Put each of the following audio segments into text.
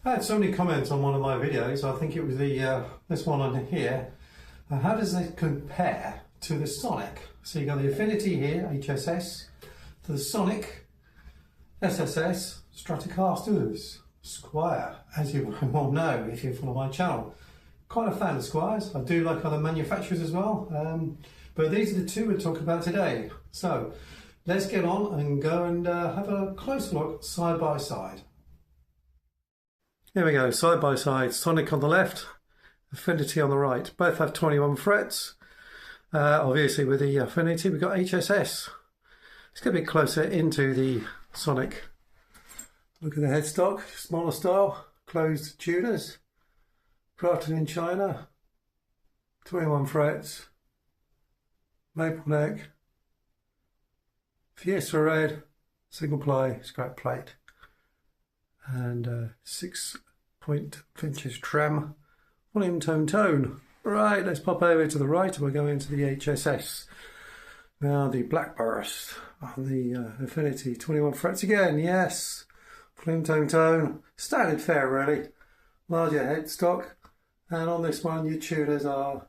I had so many comments on one of my videos. I think it was the this one on here. How does it compare to the Sonic? So you got the Affinity here, HSS, to the Sonic, SSS, Stratocasters, Squier, as you well know if you follow my channel. Quite a fan of Squiers. I do like other manufacturers as well, but these are the two we're talking about today. So let's get on and go and have a close look side by side. Here we go, side by side, Sonic on the left, Affinity on the right. Both have 21 frets. Obviously with the Affinity we've got HSS. Let's get a bit closer into the Sonic. Look at the headstock, smaller style, closed tuners, crafted in China, 21 frets, maple neck, Fiesta red, single ply, scrap plate, and 6-point vintage tram, volume tone. Right, let's pop over to the right and we're going into the HSS. Now the black burst on the Affinity, 21 frets again, yes. Volume tone, standard fare really. Larger headstock, and on this one your tuners are,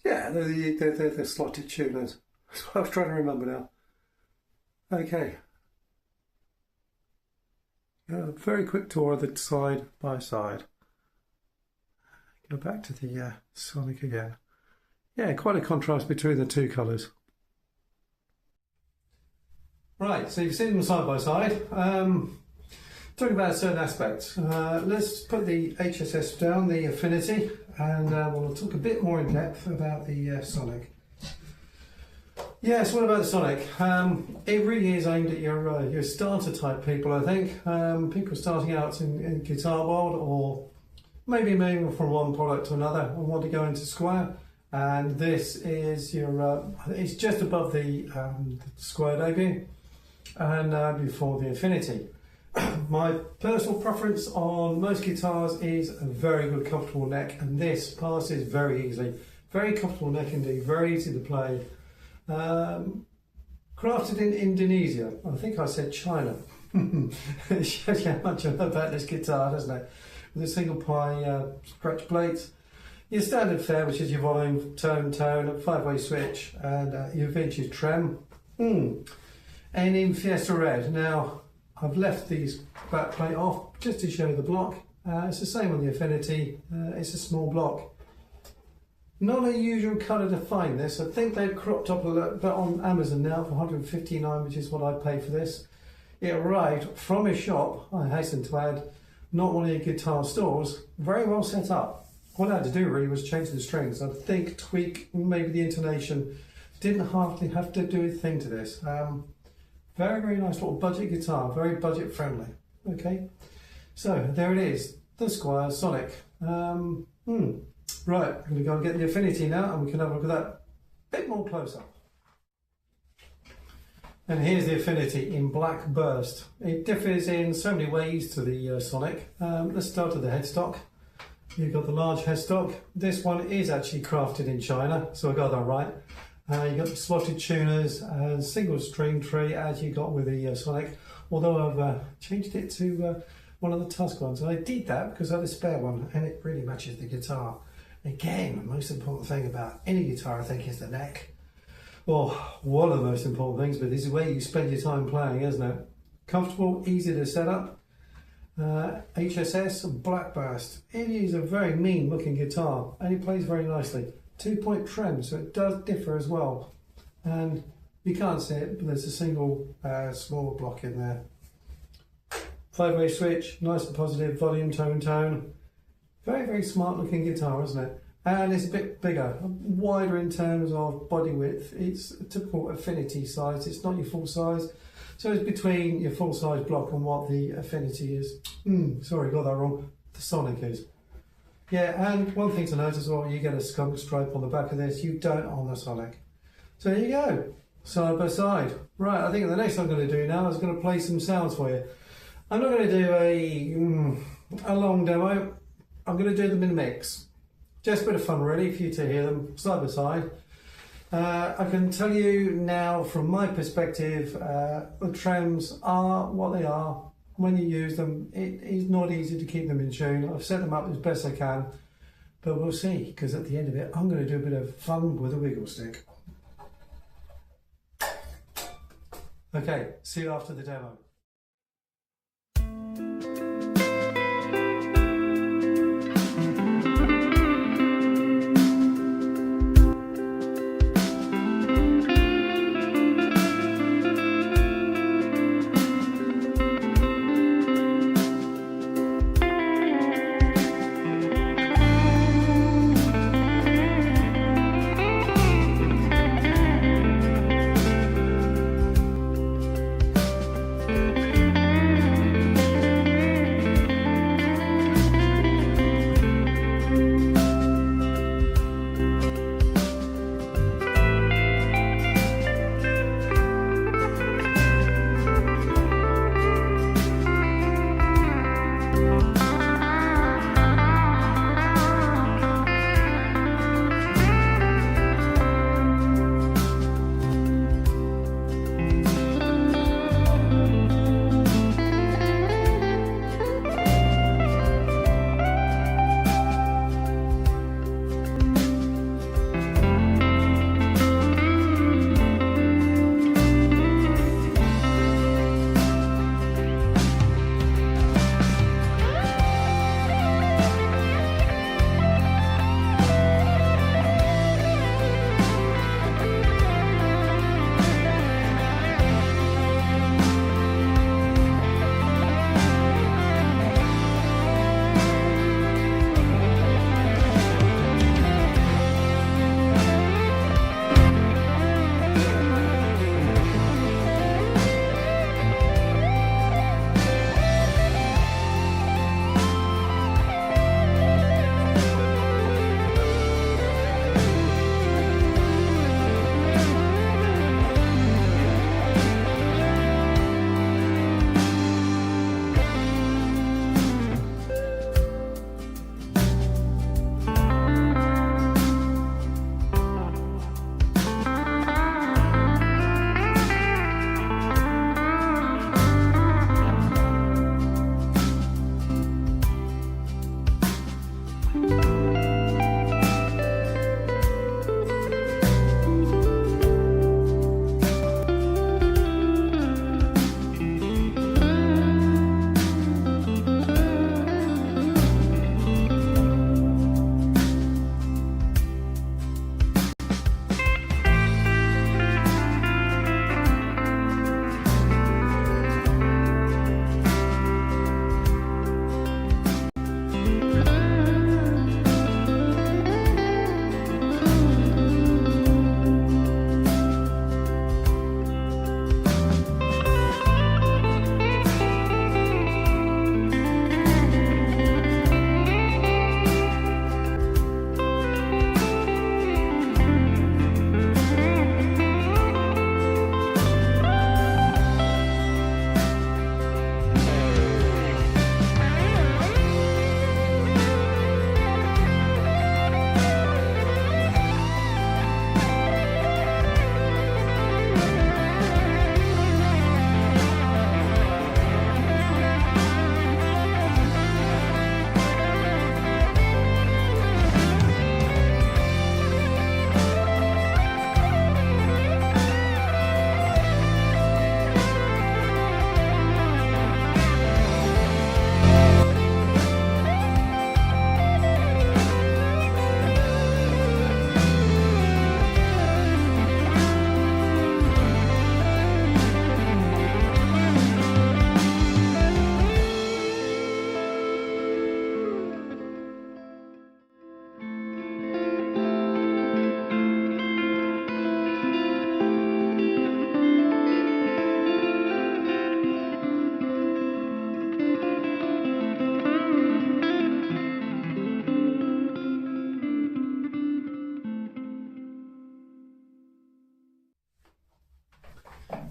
yeah, they're the slotted tuners. That's what I was trying to remember now. Okay. A very quick tour of the side by side. Go back to the Sonic again. Yeah, quite a contrast between the two colours. Right, so you've seen them side by side. Talking about certain aspects. Let's put the HSS down, the Affinity, and we'll talk a bit more in depth about the Sonic. Yes, what about the Sonic? It really is aimed at your starter type people, I think. People starting out in guitar world, or maybe moving from one product to another and want to go into Squier. And this is your, it's just above the Squier debut and before the Affinity. My personal preference on most guitars is a very good comfortable neck, and this passes very easily. Very comfortable neck indeed, very easy to play. Crafted in Indonesia. I think I said China. It shows you how much I know about this guitar, doesn't it? With a single ply scratch plate. Your standard fare, which is your volume, tone, 5-way switch, and your vintage trem. And in Fiesta red. Now, I've left these back plate off just to show the block. It's the same on the Affinity. It's a small block. Not a usual colour to find this. I think they've cropped up a little bit on Amazon now for $159, which is what I paid for this. It arrived from a shop, I hasten to add, not one of your guitar stores. Very well set up. What I had to do really was change the strings. I think tweak maybe the intonation. Didn't hardly have to do a thing to this. Very, very nice little budget guitar, very budget friendly. Okay, so there it is, the Squier Sonic. Right, I'm going to go and get the Affinity now and we can have a look at that a bit more close up. And here's the Affinity in black burst. It differs in so many ways to the Sonic. Let's start with the headstock. You've got the large headstock. This one is actually crafted in China, so I got that right. You've got the slotted tuners and single string tree as you got with the Sonic, although I've changed it to one of the Tusk ones. And I did that because I had a spare one and it really matches the guitar. Again, the most important thing about any guitar I think is the neck. Well, one of the most important things, but this is where you spend your time playing, isn't it? Comfortable, easy to set up. HSS black burst. It is a very mean looking guitar and it plays very nicely. 2-point trem, so it does differ as well. And you can't see it, but there's a single small block in there. 5-way switch, nice and positive, volume, tone. Very, very smart looking guitar, isn't it? And it's a bit bigger, wider in terms of body width. It's a typical Affinity size, it's not your full size. So it's between your full size block and what the Affinity is. Sorry, got that wrong. The Sonic is. Yeah, and one thing to note as well, you get a skunk stripe on the back of this, you don't on the Sonic. So there you go, side by side. Right, I think the next thing I'm going to do now is going to play some sounds for you. I'm not going to do a long demo, I'm going to do them in a mix. Just a bit of fun really for you to hear them side by side. I can tell you now from my perspective, the trems are what they are. when you use them, it is not easy to keep them in tune. I've set them up as best I can, but we'll see, because at the end of it, I'm going to do a bit of fun with a wiggle stick. Okay, see you after the demo.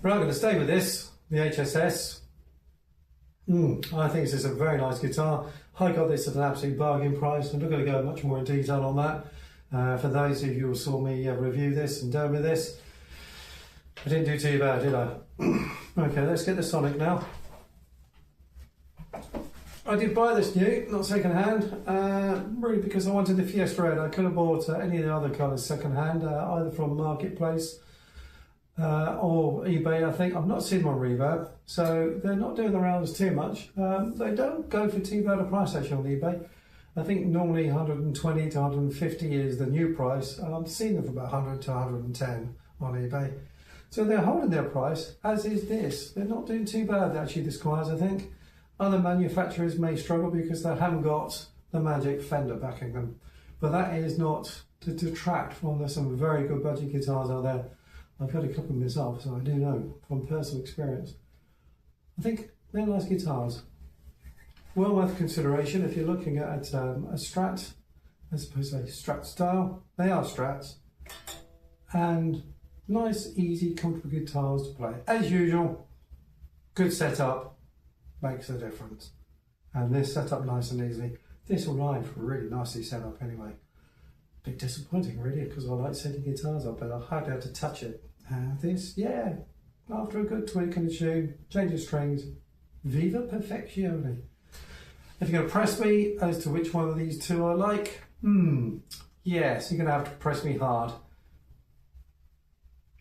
Right, I'm going to stay with this, the HSS. I think this is a very nice guitar. I got this at an absolute bargain price. I'm not going to go much more in detail on that. For those of you who saw me review this and demo this, I didn't do too bad, did I? Okay, let's get the sonic now. I did buy this new, not second hand, really because I wanted the Fiesta Red. I could have bought any of the other colours second hand, either from Marketplace or eBay, I think. I've not seen them on Reverb, so they're not doing the rounds too much. They don't go for too bad a price actually on eBay. I think normally 120 to 150 is the new price, and I've seen them for about 100 to 110 on eBay. So they're holding their price, as is this. They're not doing too bad actually, the Squiers, I think. Other manufacturers may struggle because they haven't got the magic fender backing them. But that is not to detract from there's some very good budget guitars out there. I've had a couple myself, so I do know from personal experience. I think they're nice guitars. Well worth consideration if you're looking at a Strat, as opposed to a Strat style. They are Strats. And nice, easy, comfortable guitars to play. As usual, good setup makes a difference. And this set up nice and easy. This will ride really nicely set up anyway. Bit disappointing really, because I like setting guitars up, but I hardly had to touch it. This, yeah, after a good tweak and a tune, change the strings, viva perfectione. If you're going to press me as to which one of these two I like, yes, you're going to have to press me hard.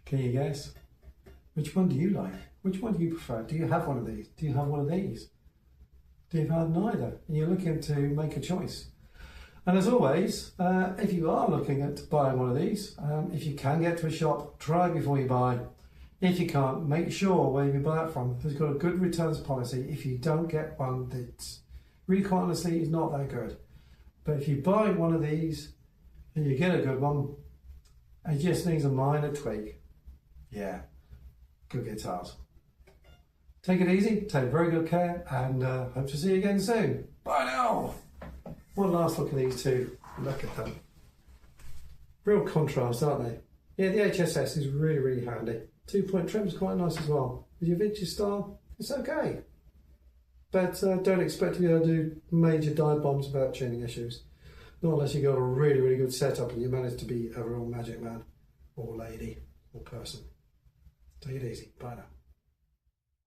Can you guess? Which one do you like? Which one do you prefer? Do you have one of these? Do you have one of these? Do you have neither? And you're looking to make a choice. And as always, if you are looking at buying one of these, if you can get to a shop, try before you buy. If you can't, make sure where you buy it from has got a good returns policy. If you don't get one that's really quite honestly is not that good. But if you buy one of these and you get a good one, it just needs a minor tweak. Yeah, good guitars. Take it easy, take very good care, and hope to see you again soon. Bye now! One last look at these two. Look at them. Real contrast, aren't they? Yeah, the HSS is really, really handy. 2-point trim's quite nice as well. With your vintage style, it's okay. But don't expect to be able to do major dive bombs without tuning issues. Not unless you've got a really, really good setup and you manage to be a real magic man or lady or person. Take it easy. Bye now.